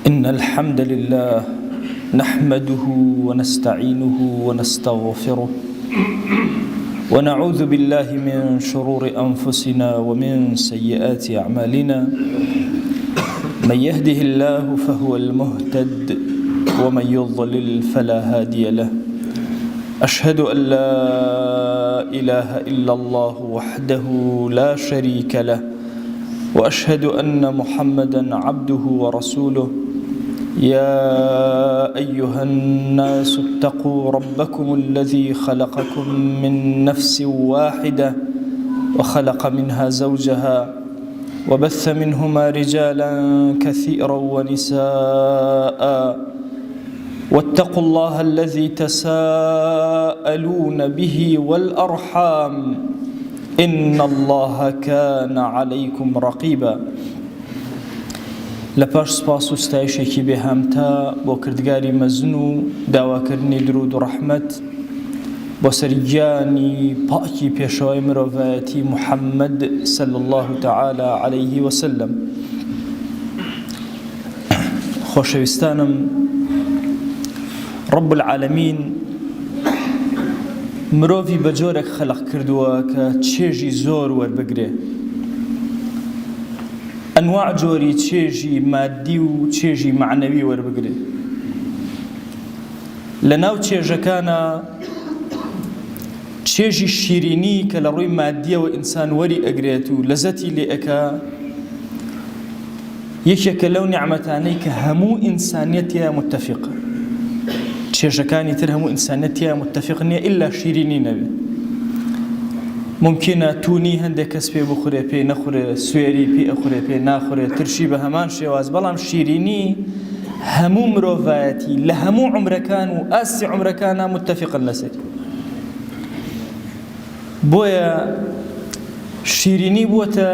إن الحمد لله نحمده ونستعينه ونستغفره ونعوذ بالله من شرور أنفسنا ومن سيئات أعمالنا من يهده الله فهو المهتد ومن يضلل فلا هادي له أشهد أن لا إله إلا الله وحده لا شريك له وأشهد أن محمدا عبده ورسوله يا أيها الناس اتقوا ربكم الذي خلقكم من نفس واحدة وخلق منها زوجها وبث منهما رجالا كثيرا ونساء واتقوا الله الذي تساءلون به والأرحام إن الله كان عليكم رقيبا لپاش سپاس و ستایشێکی بێهامتا بۆ کردگاری مەزن و داواکردنی درود و ڕەحمەت بۆ سەرگیانی پاکی پێشەوای مرۆڤایەتی محەممەد صلی الله تعالی عليه وسلم. خۆشەویستانم، رب العالمین مرۆڤی بە جۆرێک خەلق کردووە کە چێژی زۆر وەربگرێ، ئەنواع جۆری چێژی مادی و چێژی معنەوی وەربگرێ. لە ناو چێژەکانە چێژی شیرینی کە لە ڕووی مادیەوە ئینسان وەری ئەگرێت و لەزەتی لێ ئەکا، یەکێکە لەو نیعمەتانەی کە هەموو ئینسانیەتیە متتەفیقە. چێژەکانی تر هەموو ئینسانیەتیە متتەفیق نییە ئیلا شیرینی نەبێ. ممکنە توونی هەندێک کەس پێ بخورێ پێی نەخورێ، سوێری پێی ئەخورێ پێی ناخورێ، ترشی بە هەمان شێواز، بەڵام شیرینی هەموو مرۆڤایەتی لە هەموو عومرەکان و ئاسی عومرەکانە متتەفیقن لەسەری. بۆیە شیرینی بووەتە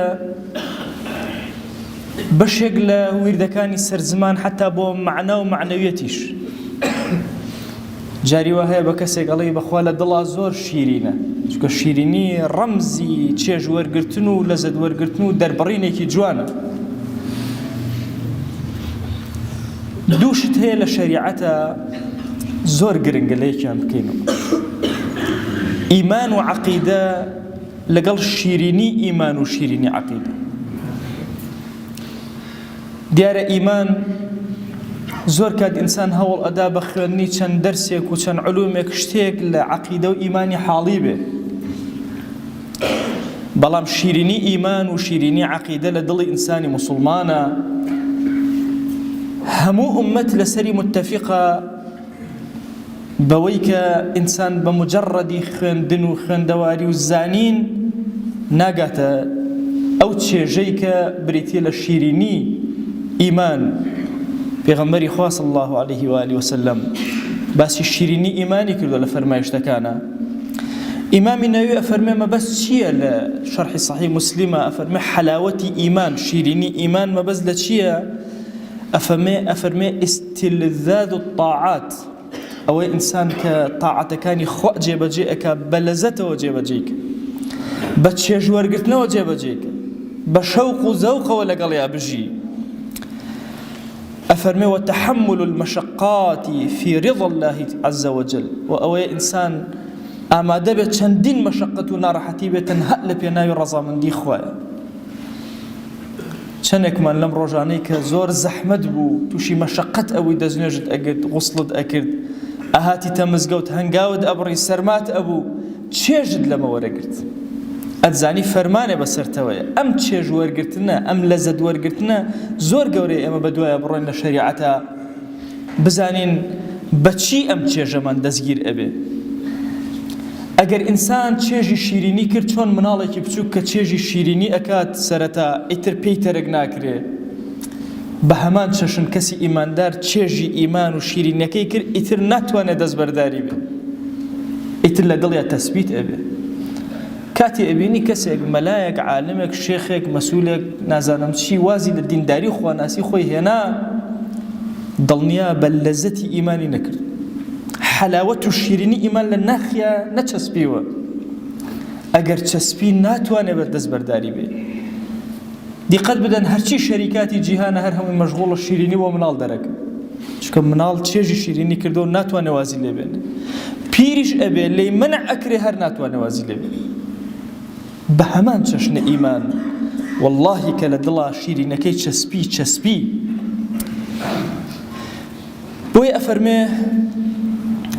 بەشێک لە ویردەکانی سەرزمان حتا بۆ معنە و معنەویەتیش. جاری وا هەیە بە کەسێک ئەڵێ بەخوا لە دڵا زۆر شیرینە، چونکە شیرینی ڕەمزی چێژ وەرگرتن و لەزەت وەرگرتن و دەربڕینێکی جوانە. دووشت هەیە لە شەریعەتە زۆر گرنگە لە یەکیان بکەینەوە: ئیمان و عەقیدە لەگەڵ شیرینی ئیمان و شیرینی عەقیدە. دیارە ئیمان زۆر کات ئینسان هەوڵ ئەدا بە خوێندنی چەند دەرسێک و چەند علومێک شتێک لە عەقیدە و ئیمانی حاڵی بێ، بەڵام شیرینی ئیمان و شیرینی عەقیدە لە دڵی ئینسانی موسڵمانە. هەموو ئوممەت لەسەری متتەفیقە بەوەی کە ئینسان بە مجەڕەدی خوێندن و خوێندەواری و زانین ناگاتە ئەو چێژەی کە بریتیە لە شیرینی ئیمان. پێغەمبەری خوا صلی الله عليه و آله وسلم باسی شیرینی ئیمانی کردو لە فەرمایشتەکانە. ئیمامی نەووی ئەفەرمێ مەبەست چییە؟ لە شەرحی صەحیح موسلیمە ئەفەرمێ حەلاوەتی ئیمان، شیرینی ئیمان مەبەست لە چییە؟ ئەفەرمێ ئیستیلذاذ الطاعات، ئەوەی ئینسان کە تاعەتەکانی خوا جێبەجێ ئەکا بە لەزەتەوە جێبەجێکە، بە چێژوەرگرتنەوە جێبەجێکە، بە شەوق و زەوقەوە لەگەڵیا بژی. أفرمي وتحمل المشقات في رضا الله عز وجل، وأوي إنسان أما دبت چندين مشقة ناراحتي بتنهأ لبيناوي رضا من دي خوايا. چنك من لم رجانيك زور زحمت بو توشي مشقت أوي دزنجت أكد غسلت أكد أهاتي تمزقوت هنقاود أبري سرمات أبو تشيجد لما ورقرت ئەتزانی فەرمانێ بەسەرتەوەیە. ئەم چێژ وەرگرتنە، ئەم لەزەت وەرگرتنە زۆر گەورەیە. ئێمە بەدوایە بڕۆین لە شەریعەتە بزانین بەچی ئەم چێژەمان دەستگیر ئەبێ. ئەگەر ئینسان چێژی شیرینی کرد، چۆن مناڵێکی بچووک کە چێژی شیرینی ئەکات سەرەتا ئیتر پێی تەرک ناکرێ، بە هەمان چەشن کەسی ئیماندار چێژی ئیمان و شیرینەکەی کرد، ئیتر ناتوانێت دەستبەرداری بێ، ئیتر لە دڵیا تەسبیت ئەبێ. کاتی ئەبینی کەسێک مەلایەک، عالمێک، شێخێک، مەسوولێک، نازانم چی وازی لە دینداری خواناسی خۆی هێنا، دڵنیا بە لەزەتی ئیمانی نەکرد. حەلاوەت و شیرینی ئیمان لە ناخیا نەچەسپیوە. ئەگەر چەسپی ناتوانێت بەردەستبەرداری بێ. دیقەت بدەن هەرچی شەریکاتی جیهانە هەر هەمووی مەشغوڵە شیرینی بۆ مناڵ دەرەکە، چونکە مناڵ چێژی شیرینی کردو و ناتوانێ وازی لێ بێن، پیریش ئەبێ لێی منع ئەکرێ هەر ناتوانێ وازی لێ بێن. بە هەمان چەشنە ئیمان واللهی کە لە دڵا شیرینەکەی چەسپی بۆی ئەفەرمێ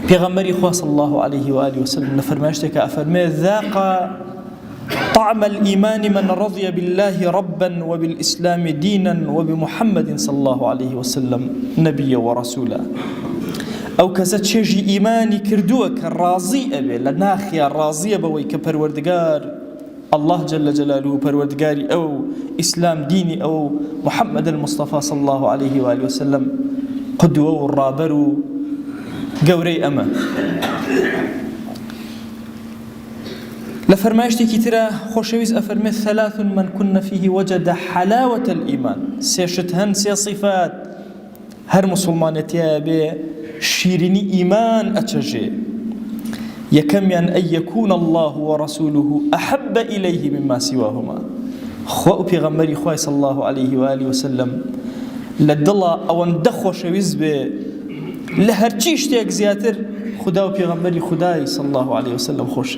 پێغەمبەری خوا صلی الله عليه وآله وسلم لە فەرمایشتێکە ئەفەرمێ ذاق طعم الإيمان من رضي بالله ربا وبالإسلام دينا وبمحمد صلى الله عليه وسلم نبيا ورسولا. أو كذا تشجي إيماني كردوك راضي أبي لناخيا راضية بوي كبروردگار الله جل جلاله پروردگاري أو إسلام ديني أو محمد المصطفى صلى الله عليه وآله وسلم قدوة والرابر قوري أما لفرمايشتي ترى خوشويز أفرمي ثلاث من كن فيه وجد حلاوة الإيمان سيشتهن سي صفات هر مسلمانتيا بي شيريني إيمان أتشجي يكمن أن يكون الله ورسوله أحب إليه مما سواهما. خواء بيغمري خواء صلى الله عليه وآله وسلم لدلا أو اندخو شويز بي لهرچيش تيك زياتر خدا وبيغمري خداي صلى الله عليه وسلم خوش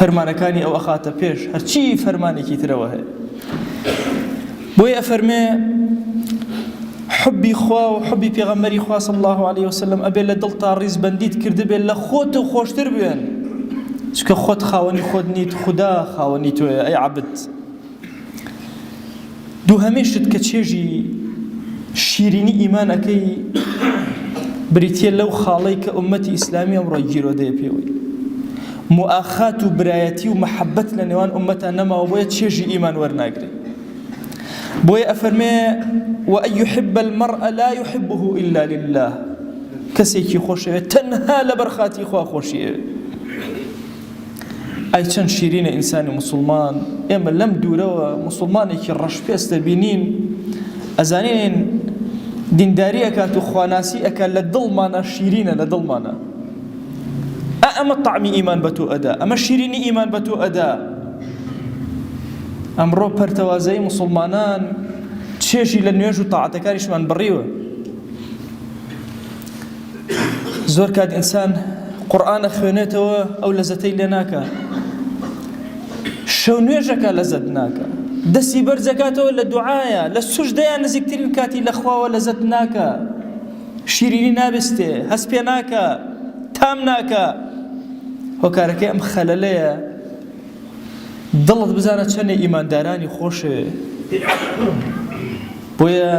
فرمانەکانی ئەو ئەخاتە پێش هەرچی فەرمانێکی ترەوە هەیە. بۆیە ئەفەرمێ حبی خوا و حبی پێغەمبەری خوا صلی الله عليه وسلم ئەبێ لە دڵتا ڕیزبەندیت کردبێت لە خۆت و خۆشتر بێن، چکە خۆت خاوەنی خۆت نیت، خدا خاوەنی تۆیە ئەی عەبد. دووهەمێشت کە چێژی شیرینی ئیمانەکەی بریتیە لەو خاڵەی کە ئومەتی ئیسلامی ئەمڕۆ گیرۆدەیە پێوەی مؤاخات و برایەتی و محەبەت لە نێوان ئومەتە نەماوە، بۆیە چێژی ئیمان وەرناگرێ. بۆیە ئەفەرمێ وأن يحب المرء لا يحبه إلا لله، کەسێکی خۆشەوێت تەنها لەبەر خاتی خوا خۆشیە. ئەی چەند شیرینە ئینسانی مسلمان، ئێمە لەم دوورەوە مسلمانێکی ڕەشپێستە بینین ئەزانین دینداری ئەکات و خواناسی ئەکات لە دڵمانە شیرینە لە دڵمانە. ئەمە طعمی ئیمان بە تۆ ئەدا، ئەمە شیرینی ئیمان بە تۆ ئەدا. ئەمڕۆ پەرتەوازەی مسلمانان چێژی لە نوێژ و تاعەتەکانیشمان بڕیوە. زۆر کات ئینسان قورئان ئەخوێنێتەوە ئەو لەزەتەی لێ ناکە، شەو نوێژەکە لەزەت ناکە، دەستی بەرزەکاتەوە لە دوعایە، لە سوژدەیان نزیکترین کاتی لە خواوە لەزەت ناکە، شیرینی نابستێ، هەست پێ ناکە، تام ناکە. هۆکارەکەی ئەم خەلەلەیە دڵت بزانە چەندێ ئیماندارانی خۆشێ. بۆیە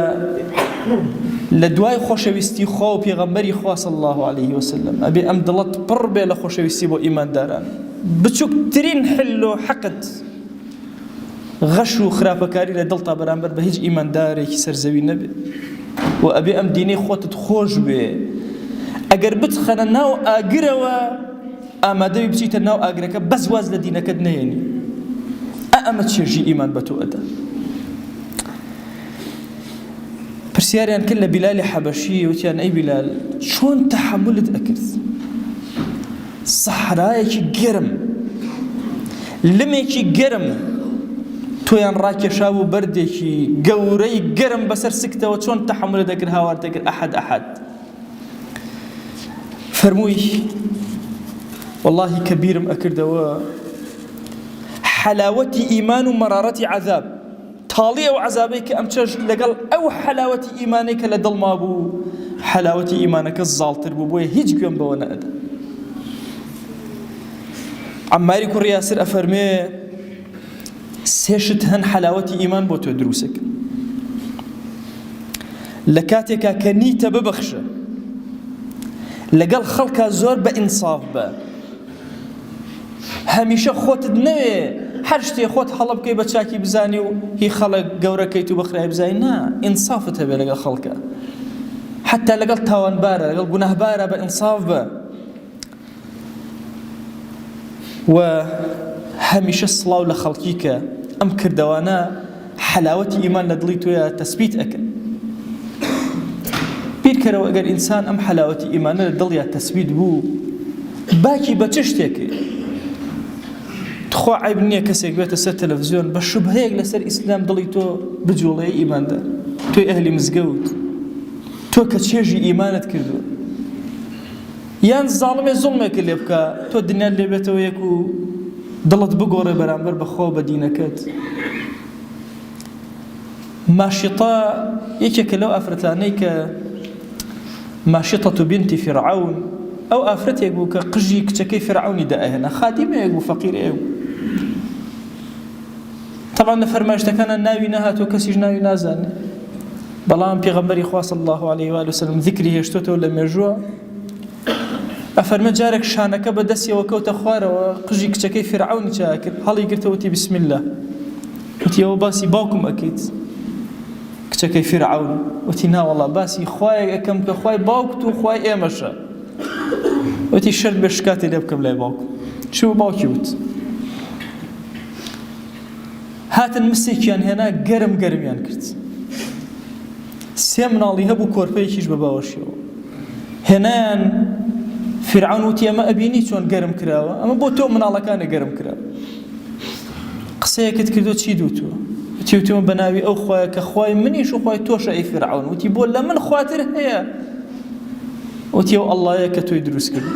لە دوای خۆشەویستی خوا و پێغەمبەری خوا صلی الله عليه وسلم ئەبێ ئەم دڵت پڕ بێ لە خۆشەویستی بۆ ئیمانداران. بچووکترین حل و حەقت غەش و خراپەکاری لە دڵتا بەرامبەر بە هیچ ئیماندارێکی سەرزەوی نەبێ و ئەبێ ئەم دینەی خۆتت خۆش بێ. ئەگەر بتخەنە ناو ئاگرەوە ئامادەوی بچیتە ناو ئاگرەکە بەس واز لە دینەکەت نەهێنی. ئەمە چێژی ئیمان بە تۆ ئەدا. پرسیاریان کرد لە بیلالی حەبەشی، وتیان ئەی بیلال چۆن تەحەمولت ئەکرد؟ سەحرایەکی گەرم، لمێکی گەرم تۆیان ڕاکێشا و بەردێکی گەورەی گەرم بەسەر سکتەوە چۆن تەحەمولت ئەکرد؟ هاوار دەکرد ئەحەد. فەرمووی واللهی کە بیرم ئەکردەوە حەلاوەتی ئیمان و مەرارەتی عەذاب، تاڵی ئەو عەذابەی کە ئەم چێژ لەگەڵ ئەو حەلاوەتی ئیمانەی کە لە دڵما بوو، حەلاوەتی ئیمانەکە زاڵتر بوو، بۆیە هیچ گوێم بەوە نەئەدا. عەماری کوڕی یاسر ئەفەرمێ سێشت هەن حەلاوەتی ئیمان بۆ تۆ دروستەکە. لە کاتێکا کە نیتە ببەخشە، لەگەڵ خەڵکا زۆر بە ئینساف بە، هەمیشە خۆتت نەوێ هەر شتێ خۆت هەڵە بکەی بە چاکی بزانی و هی خەڵک گەورەکەیت و بەخرای بزانی. نا، ئینسافت هەبێ لەگەڵ خەڵکە، حتا لەگەڵ تاوانبارە لەگەڵ گوناهبارە بە ئینساف بە. و هەمیشە سڵاو لە خەڵکی کە ئەم کردەوانە حەلاوەتی ئیمان لە دڵی تۆیە تەسبیت ئەکەن. بیرکەرەوە ئەگەر ئینسان ئەم حەلاوەتی ئیمانە لە دڵیا تەسبیت بوو، باکی بە چ شتێکێ؟ تخوا عیب نییە کەسێک بێتە سەر تەلەڤیزیۆن بە شوبهەیەک لەسەر ئیسلام دڵی تۆ بجوڵێ ئیماندار، تۆی ئەهلی مزگەوت، تۆ کە چێژی ئیمانت کردووە، یان زاڵمێ زوڵمێکە لێ بکە تۆ دنیا لێ بێتەوە یەک و دڵت بگۆڕێ بەرامبەر بەخوا بە دینەکەت. ماشطە یەکێکە لەو ئافرەتانەی کە ماشطة بنت فرعون ئەو ئافرەتێک بوو کە قژی کچەکەی فرعونی دائهێنا، خادیمەیەک بوو فەقیرەیەک بوو. طبعا لە فەرمایشتەکانە ناوی نەهاتۆ کەسیش ناوی نازانێ، بەڵام پێغەمبەری خوا صلی الله عليه و سلم ذکری هێشتۆتەوە لە مێژووە، ئەفەرمە جارێک شانەکە بەدەستیەوە کەوتە خوارەوە، قژی کچەکەی فرعونی چا کرد، هەڵی گرتەوەتی بسم الله، وتی ئەوە باسی باوکم ئەکەیت کچەکەی فرعون، وتی ناوەڵا باسی خوایەک ئەکەم کە خوای باوکت و خوای ئێمەشە، وتی شەرت بێ شکاتی لێ بکەم لای باوکم، چوو باوکی وت. هاتن مسێکیان هێنا گەرم گەرمیان کرد، سێ مناڵی هەبوو کۆرپەیەکیش بە باوەشیەوە، هێنایان فرعون وتی ئەمە ئەبینی چۆن گەرم کراوە، ئەمە بۆ تۆ مناڵەکانە گەرم کراوە. قسەیەکت کردو چی دووتوە؟ وتی وتیمە بە ناوی ئەو خوایە کە خوای منیش و خوای تۆشە ئەی فرعون، وتی بۆ لە من خواتر هەیە، وتی ئەو ئەڵڵایە کە تۆی دروست کرد.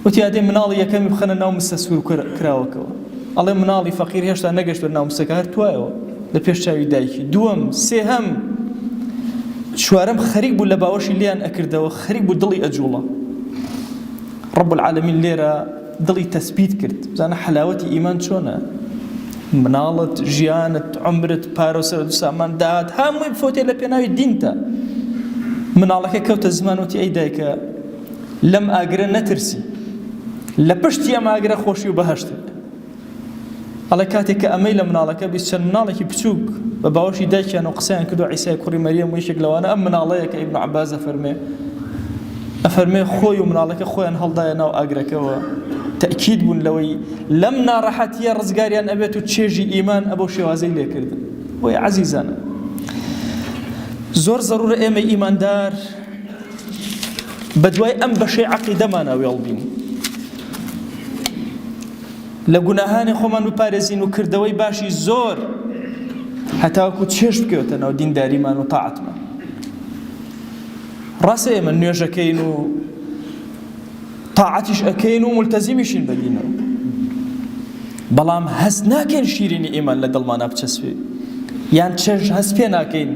وتی ئادەی مناڵی یەکەمی بخەنە ناو مستە سوور کراوەکەوە، ئەڵێ مناڵی فەقیر هێشتا نەگەشتوە ناو مستەکە هەر توایەوە لە پێش چاوی دایکی، دووەم سێهەم چوارەم خەریک بوو لە باوەشی لیان ئەکردەوە، خەریک بوو دڵی ئەجوڵە. رب العالمین لێرە دڵی تەسبیت کرد، بزانە حەلاوەتی ئیمان چۆنە، مناڵت، ژیانت، عمرت، پارە و سەرەت و سامان داهات هەمووی بفۆتێ لە پێناوی دینتە. مناڵەکە کەوتە زمانوتی ئەی دایکە لەم ئاگرە نەترسی، لە پشتی ئەم ئاگرە خۆشی و بەهەشتت. ئەڵێ کاتێک کە ئەمەی لە مناڵەکە بیست چەند مناڵێکی بچووک بە باوەشی دایکیان و قسەیان کردو عیسای کوڕی مەریەم و یەکێک لەوانە ئەم مناڵەیە کە ئیبن عەباس ئەفەرمێ خۆی و مناڵەکە خۆیان هەڵدایە ناو ئاگرەکەەوە، تەکید بوون لەوەی لەم ناڕەحەتیە ڕزگاریان ئەبێت و چێژی ئیمان ئەبەو شێوازەی لێکردن. بۆیە عەزیزانە زۆر زەڕورە ئێمە ئیماندار بە دوای ئەم بەشەی عەقیدەمانە وێڵبین، لە گوناهانی خۆمان بپارێزین و کردەوەی باشی زۆر هەتاوەکو چێژ بکەوتە ناو دینداریمان و تاعەتمان. ڕاستە ئێمە نوێژەکەین و تاعەتیش ئەکەین و مولتەزیمیشین بەدینەوە، بەڵام هەست ناکەین شیرینی ئیمان لە دڵمانە بچەسبێ، یان چێژ هەست پێ ناکەین،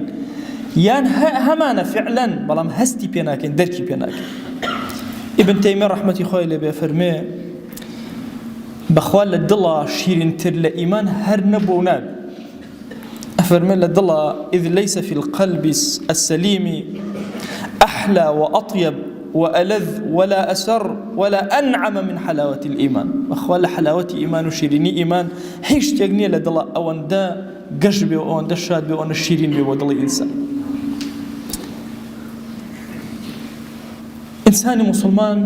یان هەمانە فعلەن بەڵام هەستی پێ ناکەین، دەرکی پێ ناکەین. ئیبن تەیمیە ڕەحمەتی خۆی لێبێ فەرمێ بەخوا لە دڵە شیرینتر لە ئیمان هەر نەبوو و نابێ. ئەفەرمێ لە دڵە إذ ليس في القلب السليم أحلى وأطيب وألذ ولا أسر ولا أنعم من حلاوة الإيمان. أخوال حلاوة إيمان وشيريني إيمان هيش تجني لدلا أوان دا قجبي وأوان دا شاد وأوان الشيرين بودل إنسان. إنسان مسلمان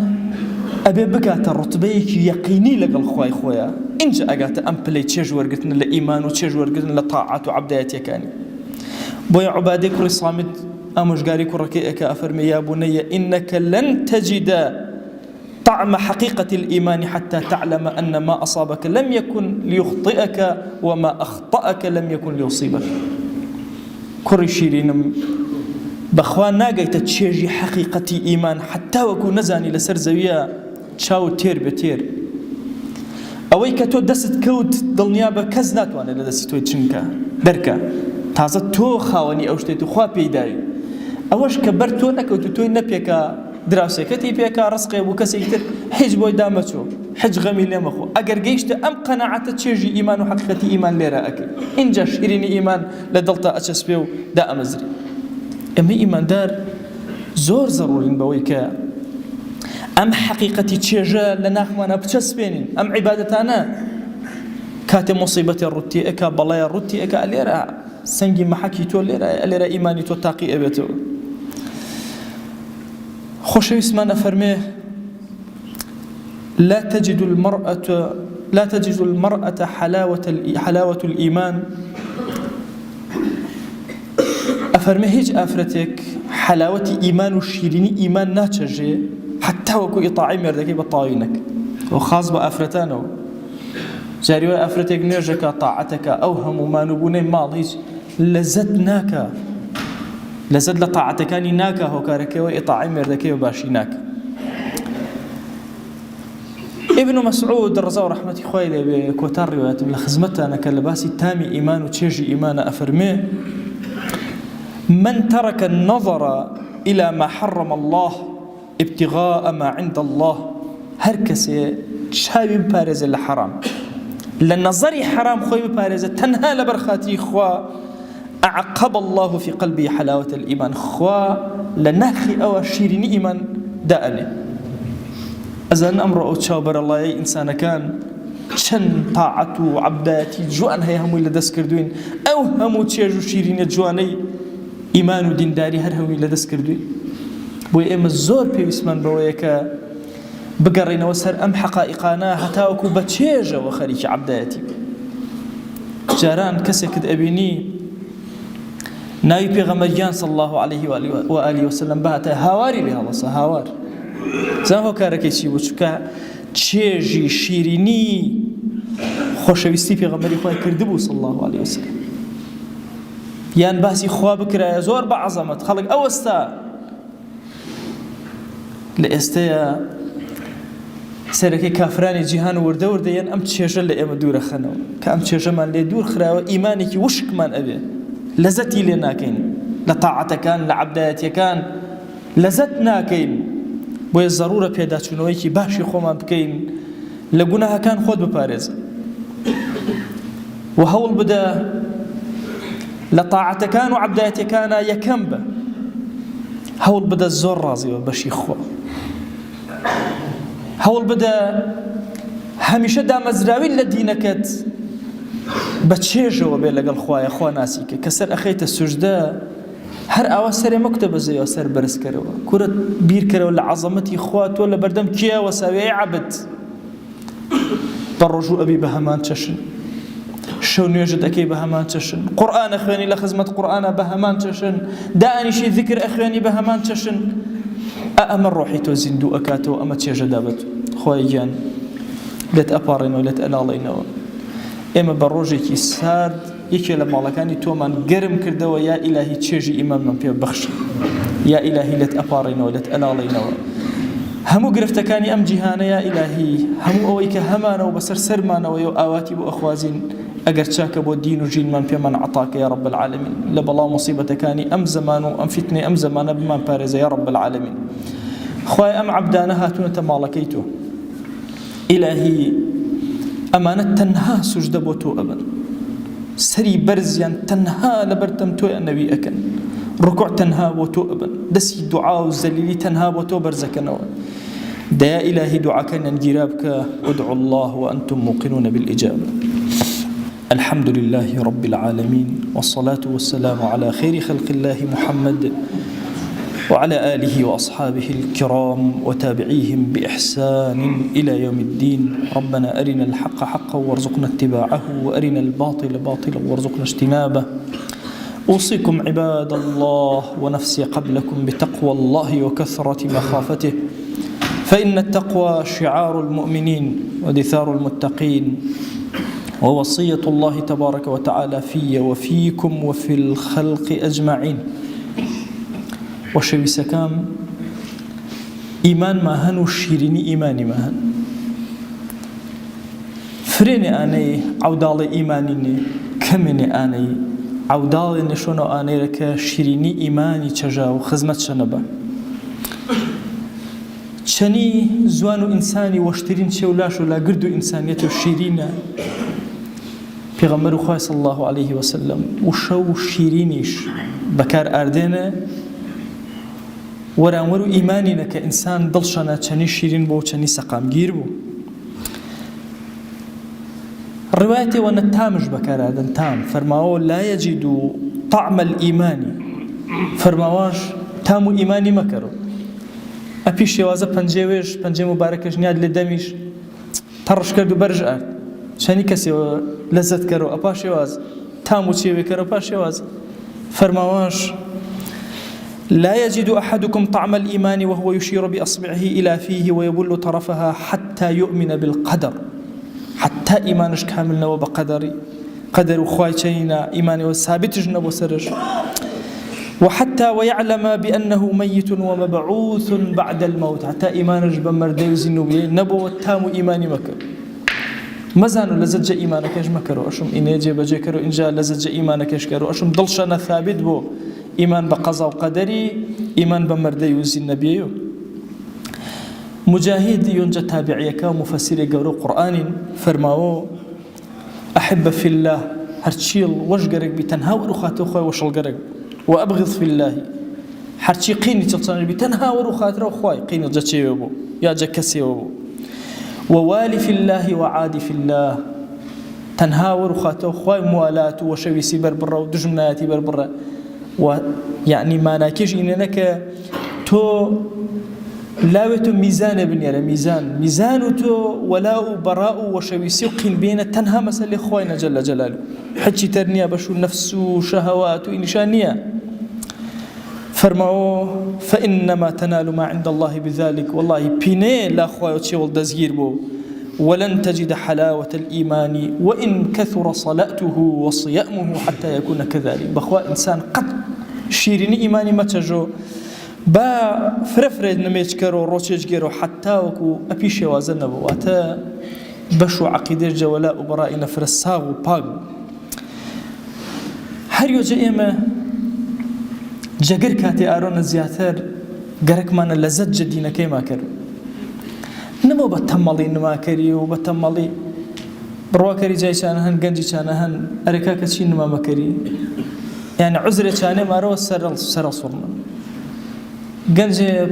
أبي بقات الرتبيك يقيني لقل خواي خويا إنجا أقات أمبلي تشجور قلتنا لإيمان وتشجور قلتنا لطاعة وعبدات يكاني بويا عبادك رصامد أمشقاري كركيك أفرمي يا بني إنك لن تجد طعم حقيقة الإيمان حتى تعلم أن ما أصابك لم يكن ليخطئك وما أخطأك لم يكن ليصيبك. كل شيرين بخوان ناقيت تشيجي حقيقة إيمان حتى وكو نزاني لسر زوية تشاو تير بتير أويك تو دست كوت دلنيابة كزنات وانا لدست توي تشنكا دركا تازة تو خاوني أوشتي تو خواه بيداي ئەوەش کە بەر تۆ نەکەوت و تۆی نەپێکە دراوسێکەتی پێکە ڕزقێ بوو کەسێکتر حیج بۆی دامەچۆ حج غەمی لێمەخۆ ئەگەر گەیشتە ئەم قەناعەتە چێژی ئیمان و حەقیقەتی ئیمان لێرە ئەکەی ئینجا شیرینی ئیمان لە دڵتا ئەچەسپێ و دائەمەزری. ئەمە ئیماندار زۆر زەڕورین بەوەی کە ئەم حەقیقەتی چێژە لە ناخمانە بچەسپێنین. ئەم عیبادەتانە کاتێ مصیبەتی ڕوتی ئەکا بەڵایە ڕوتی ئەکا لێرە سەنگی مەحەکی تۆ لێرە ئیمانی تۆ تاقی ئەبێتەوە. خۆشەویستمان ئەفەرمێ لا تجد المرأة حلاوة الإيمان. أفرمي هيج أفرتك حلاوة إيمان وشيريني إيمان ناتشجي حتى وكو إطاعي مردكي بطاوينك وخاص بأفرتانه جاری وای ئافرەتێک نوێژەکە تاعەتەکە ئەو هەموو مانوبوونەی ماڵ هیچ لەزەت ناکە، لەزەت لە تاعەتەکانی ناکە، هۆکارەکەیەوە ئیطاعی مێردەکەی و باشی ناکە. ابن مسعود ڕزا و ڕەحمەتی خوای لێبێ کۆتان ڕیوایەتم لە خزمەتانەکە لە باسی تامی ئیمان و چێژی ئیمانە ئەفەرمێ: من ترك النظر إلى ما حرم الله ابتغاء ما عند الله، هەر کەسێ چاوی بپارێزە لە حەرام، لە نەزەری حەرام خۆی بپارێزە تەنها لەبەر خاتری خوا، أعقب الله في قلبه حلاوة الإيمان، خوا لە ناخی ئەوە شیرینی ئیمان دائەنێ. ئەزان ئەمڕۆ ئەو چاوبەرەڵایەی ئینسانەکان چەند تاعەت و عەبدایەتی جوان هەیە هەمووی لەدەست کردوین، ئەو هەموو چێژ و شیرینە جوانەی ئیمان و دینداری هەر هەمووی لەدەست کردوین. بۆی ئێمە زۆر پێویستمان بەوەیە کە بگەڕێنەوە سەر ئەم حەقائیقانە هەتاوەکو بە چێژەوە خەریکی عەبدایەتی بێ. جاران کەسێکت ئەبینی ناوی پێغەمبەریان صلی الله عليه وآله وسلم بەهاتە هاواری لێ هەڵەسە، هاوار زان هۆکارەکەی چی بوو؟ چونکە چێژی شیرینی خۆشەویستی پێغەمبەری خوای کردبوو صلی الله عليه وسلم. یان باسی خوا بکرایە زۆر بە عەزەمەت، خەڵک ئەوەستا لە ئێستەیە سەرەکەی کافرانی جیهان وردە وردەیەن ئەم چێژە لە ئێمە دوورەخەنەوە کە ئەم چێژەمان لێ دوور خراوە، ئیمانێکی وشکمان ئەبێ، لەزەتی لێ ناکەین لە تاعەتەکان لە عەبدایەتیەکان لەزەت ناکەین. بۆیە زەڕورە پێداچوونەوەیکی باشی خۆمان بکەین، لە گوناهەکان خۆت بپارێزە و هەوڵ بدە لە تاعەتەکان و عەبدایەتیەکانە یەکەم بە، هەوڵ بدە زۆر ڕازیەوە بەشی خۆ، هەوڵ بدە هەمیشە دامەزراوی لە دینەکەت بە چێژەوە بێ لەگەڵ خوایە، خوا ناسیکە کە سەر ئەخەیتە سوژدە هەر ئەوە سەرێ مەکتە بەزەیەوە سەر بەرزکەرەوە، کورت بیرکەرەوە لە عەزەمەتی خوا، تۆ لە بەردەم کێوە ساوێی عەبد بە ڕۆژوو ئەبی بە هەمان چەشن، شەو نوێژت ئەکەی بە هەمان چەشن، قورئان ئەخوێنی لە خزمەت قورئانە بە هەمان چەشن، دائنیشی ذکر ئەخوێنی بە هەمان چەشن، ئەمە ڕۆحی تۆ زیندوو ئەکاتەوە، ئەمە چێژە دابەت. خوای گیان لێت ئەپاڕێنەوە لێت ئەلاڵێنەوە. ئێمە بە ڕۆژێکی سارد یەکێ لە ماڵەکانی تۆمان گەرم کردەوە، یا ئیلاهی چێژی ئیمانمان پێ بەخشە، یا ئیلاهی لێت ئەپاڕێنەوە لێت ئەلاڵێنەوە. هەموو گرفتەکانی ئەم جیهانە یا ئیلاهی، هەموو ئەوەی کە هەمانەوە بەسەر سەرمانەوە و ئاواتی بۆ ئەخوازین، ئەگەر چاکە بۆ دین و ژینمان پێمان عەتاکە یا رب العالمین، لە بەڵاو مصیبەتەکانی ئەم زەمان و ئەم فیتنەی ئەم زەمانە بمان پارێزە یا رب العالمین. خوای ئەم عەبدانە هاتوونەتە ماڵەکەی تۆ، ئیلاهی ئەمانە تەنها سوژدە بۆ تۆ ئەبن، سەری بەرزیان تەنها لەبەردەم تۆیان نەوی ئەکەن، ڕکوع تەنها بۆ تۆ ئەبن، دەستی دوعا و زەلیلی تەنها بۆ تۆ بەرزەکەنەوە. دەیا ئیلاهی دوعاکەیان گیرا بکە، ادعوا الله وأنتم موقنون بالإجابة. الحمد لله رب العالمين، والصلاة والسلام على خير خلق الله محمد وعلى آله وأصحابه الكرام وتابعيهم بإحسان إلى يوم الدين. ربنا أرنا الحق حقا وارزقنا اتباعه، وأرنا الباطل باطلا وارزقنا اجتنابه. أوصيكم عباد الله ونفسي قبلكم بتقوى الله وكثرة مخافته، فإن التقوى شعار المؤمنين ودثار المتقين، ووصية الله تبارك وتعالى في وفيكم وفي الخلق أجمعين. وشويسكام إيمان ماهن وشيريني إيماني ماهن، فريني آني عودال إيمانيني، كمني آني عودال نشونو آني لك شيريني إيماني تجاو خزمت شنبه. چنی زوان و ئینسانی وەشترین شێولاش و لاگرد و ئینسانیەت و شیرینە پێغەمبەر خوای صلی الله عليه وسلم، و شەو شیرینیش بەکار ئاردێنە وەرانوەر و ئیمانینە کە ئینسان دڵشەنە چەنی شیرین بۆ و چەنی سەقامگیر بوو. ڕوايەتێوە تامش بەکاردن، تام فەرماوە لا يجد طعم الإيمان، فەرماواش تام و ئیمانی مەکەرەوە. ئەپی شێوازە پەنجێوێش پەنجێ مبارەکەش نیاد لێ دەمیش تەڕش کرد و بەرژ ئارد، چەنی کەسێوە لەزەت کەرەوە ئەپا شێواز تام و چێوێ کەرەوە پا شێواز. فەرماواش لا يجد أحدكم طعم الإيمان وهو يشير بأصبعه إلى فيه ويبل طرفها حتى يؤمن بالقدر. حتى إيمانش كامل نوا بقدري قدر وخواي شينا إيماني وثابتش نبو سرش وحتى ويعلم بأنه ميت ومبعوث بعد الموت حتى إيمانش بمردي وزنوبي نبو التام إيماني مكر مزانو لزج إيمانكش مكرو أشم إني جيب جكرو إن جاء لزج إيمانكش كرو أشم ضلشنا ثابت بو إيمان بقضاء وقدري إيمان بمردي وزنوبي مجاهد ينجى تابعيك ومفسر قول قرآن فرماو أحب في الله هرشيل وشقرق بتنهاور وخاتو خوي وشلقرق وأبغض في الله هرشي قيني تلصاني بتنهاور وخاتو خوي قيني جاتشي وبو يا جاكسي وبو ووالي في الله وعادي في الله تنهاور وخاتو خوي موالات وشويسي بربرة ودجمناتي بربرة ويعني ما ناكيش إنك تو لاوتو ميزان بنيرة ميزان تو ولاء براء وشويسيق بين تنها مسألة خوينا جل جلاله حجي ترنيا بشو نفس وشهوات وإنشانية فرمعوا فإنما تنال ما عند الله بذلك والله بيني لا خوي تشيول دزغير بو ولن تجد حلاوة الإيمان وإن كثر صلاته وصيامه حتى يكون كذلك بخوا إنسان قد شيرين إيماني ما تجو با فرفرد نميج كرو روشيج كرو حتى وكو أبيشي وازن نبواتا بشو عقيدة جولاء وبراء نفر الساغ وباق هر يوجه إما جاقر كاتي آرون زياتر قرق مانا لزد جدينا كيما كرو نمو بتمالي نما كريو بتمالي بروا كري جاي شانهن قنجي شانهن أريكاكا شي نما مكري يعني عذر شانه مارو سر صرنا قنجي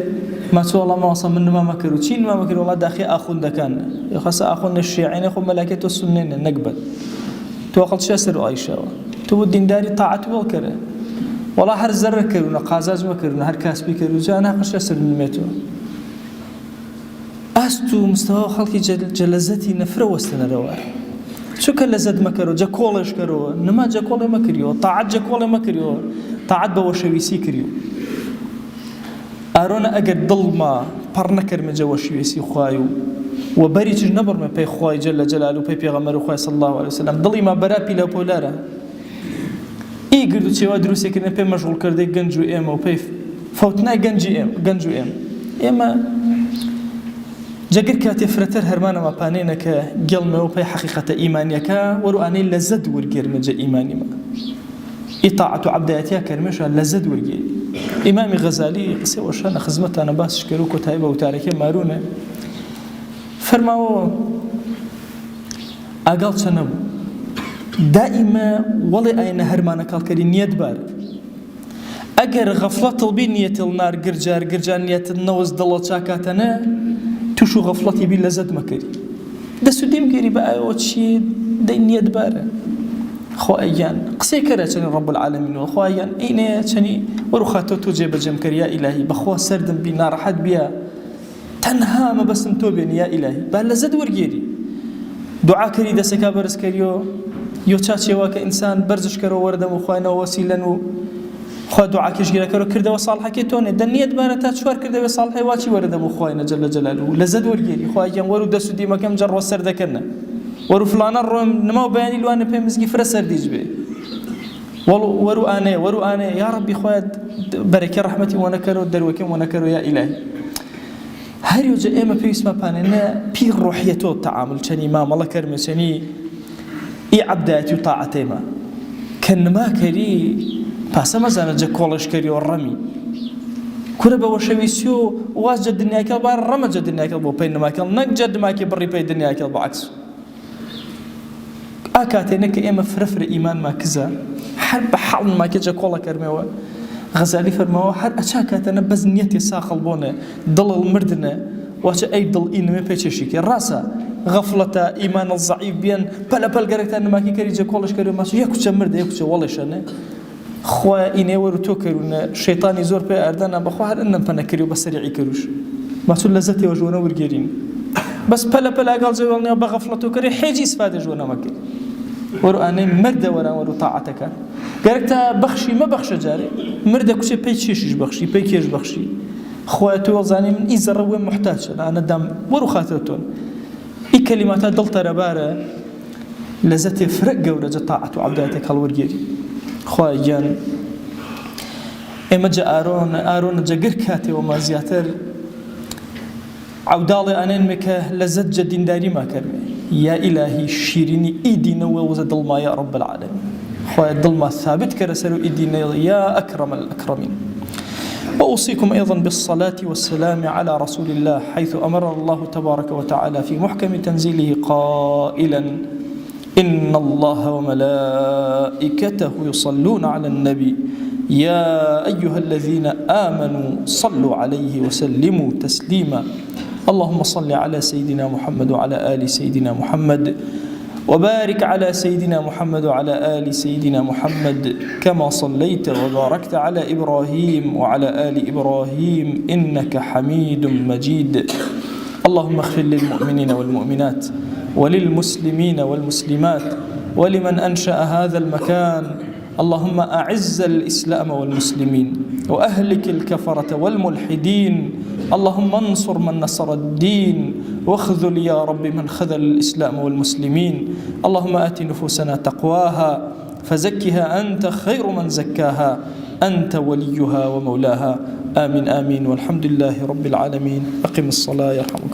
ما شاء الله ما وصل من ما مكرو شين ما مكرو والله داخل أخون دكان يخص أخون الشيعين أخو ملاكته السنين نقبل توقل شاسر عايشة تو الدين داري طاعته والكره والله هر زر كرونا قازاز ما كرونا هر كاسبي كرو جانا قش شاسر من ميتو أستو مستوى خلقي جلزتي نفرة وستنا رواه شو كلزت مكرو جاكولش كرو نما جاكول مكريو طاعت جاكول مكريو طاعت بوشويسي كريو أرونا أجد ظلما برنكر من جوشويسي خوايو وبريج نبر من بي خواي جل جلاله بي بيغمر خواي صلى الله عليه وسلم ضلي ما برا بلا بولارا إيه قردو تشوا دروسي كنا بي مشغول كردي جنجو إم أو بي فوتنا جنجو إم إما جاكر كاتي فرتر هرمانا ما بانينك قلمه وبي حقيقة إيمانيك ورؤاني لزد ورقير من جا إيماني ما إطاعة عبداتيا كرمشا لزد ورقير إمام غزالي قصي وشان خزمته أنا باس شكروك وتايبه وتاريخي مارونه فرماو أقل شنو دائما والله أين هرمانا كالكري نيت بار أجر غفلة طلبي نية النار قرجار نية النوز ضلت شاكاتنا تشو غفلتي بي لزد مكري ده سديم كري بقى وتشي ده نيت بار خوايان قصي كره شني رب العالمين وخوايان اين شني ورخاتو توجب جمكر يا الهي بخوا سردم بنا راحت بيا تنها ما بس متوبين يا الهي بل زد ورغيري دعاء كري د سكابرس كريو يو تشاتشي واك انسان برزش كرو وردم وخوانا وسيلن خو دعاء كيشغير كرو كرده وصالحه كيتون دنيت بارتا شوار كرده وصالحه واشي وردم وخوانا جل جلاله لزد ورغيري خوايان ورو دسو دي مكم جر وسرد كنا ورو فلان الروم نما بياني لو انا بمزقي فرسر ديج بي ورو انا يا ربي خويا بركه رحمتي ونكرو دروكم ونكرو يا الهي هر يوجه اما في اسمه باننا بي روحيته التعامل شني ما الله كرم شني اي عبداتي وطاعتي ما كان ما كري بس ما زال جكولش كري والرمي كربه وشويسيو واجد الدنيا كبار رمج الدنيا كبو بينما كان نجد ما كبري بين الدنيا كبو عكس أكاتينك إما فرفر إيمان ما كذا حرب حال ما كذا كولا كرموا غزالي فرموا حر أشاكاتنا بس نيتي ساخل بونا ضل المردنا واش أي ضل إن ما بيتشيك راسا غفلة إيمان الضعيف بين بلا قريتنا ما كي كريجا كولش كريم ما يكوش مرد يكوش والله شنه خوا إني ورتوكرون شيطاني زور بي أردنا بخوار إنن بنكريو بسريعي كروش ما تقول لزتي وجونا ورجيرين بس بلا قال جوالنا بغفلته كري حيجي استفادة جونا مكي ورؤاني مرد ورا طاعتك قالك بخشي ما بخش جاري مرد كشي بيتشيش بخشي بيكيش بخشي خواتو وزاني من إزر وين محتاج أنا دم ورو خاطرتون إي كلمات دلت ربارة لزت فرق ورجة طاعة وعبداتك هالورجيري خواهي جان إما جا آرون جا قركاتي وما زياتر عودالي أنين مكه لزت جدين داري ما كرمي يا إلهي شيريني إيدينا ووزد الماء يا رب العالمين خواهي الظلمة ثابت كرسلوا إيدينا يا أكرم الأكرمين. وأوصيكم أيضا بالصلاة والسلام على رسول الله حيث أمر الله تبارك وتعالى في محكم تنزيله قائلا إن الله وملائكته يصلون على النبي يا أيها الذين آمنوا صلوا عليه وسلموا تسليما اللهم صل على سيدنا محمد وعلى آل سيدنا محمد وبارك على سيدنا محمد وعلى آل سيدنا محمد كما صليت وباركت على إبراهيم وعلى آل إبراهيم إنك حميد مجيد. اللهم اغفر للمؤمنين والمؤمنات وللمسلمين والمسلمات ولمن أنشأ هذا المكان. اللهم أعز الإسلام والمسلمين وأهلك الكفرة والملحدين. اللهم انصر من نصر الدين واخذل يا رب من خذل الإسلام والمسلمين. اللهم آت نفوسنا تقواها فزكها أنت خير من زكاها أنت وليها ومولاها. آمين آمين والحمد لله رب العالمين. أقم الصلاة يرحمك.